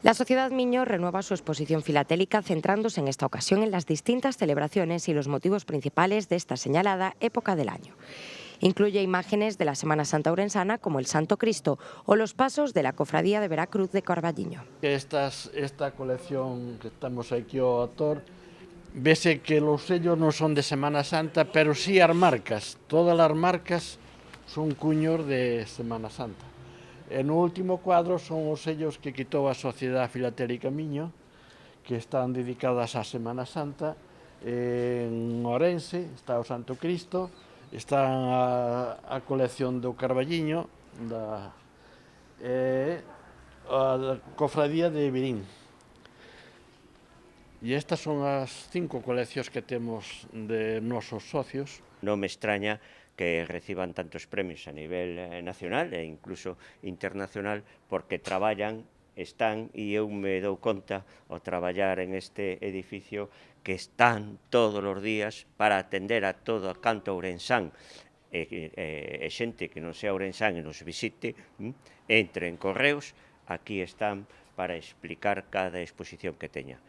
La Sociedad Miño renueva su exposición filatélica centrándose en esta ocasión en las distintas celebraciones y los motivos principales de esta señalada época del año. Incluye imágenes de la Semana Santa ourensana como el Santo Cristo o los pasos de la Cofradía de Veracruz de Carballiño. Esta colección que estamos aquí ao autor, vese que los sellos non son de Semana Santa, pero sí as marcas. Todas as marcas son cuños de Semana Santa. E no último cuadro son os sellos que quitou a Sociedade Filatélica Miño, que están dedicadas á Semana Santa. En Ourense está o Santo Cristo, está a colección do Carballiño, a Cofradía de Verín. E estas son as 5 coleccións que temos de nosos socios. Non me extraña que reciban tantos premios a nivel nacional e incluso internacional porque traballan, están, e eu me dou conta ao traballar en este edificio que están todos os días para atender a todo a canto ourensán e xente que non sea ourensán e nos visite, entre en correos, aquí están para explicar cada exposición que teña.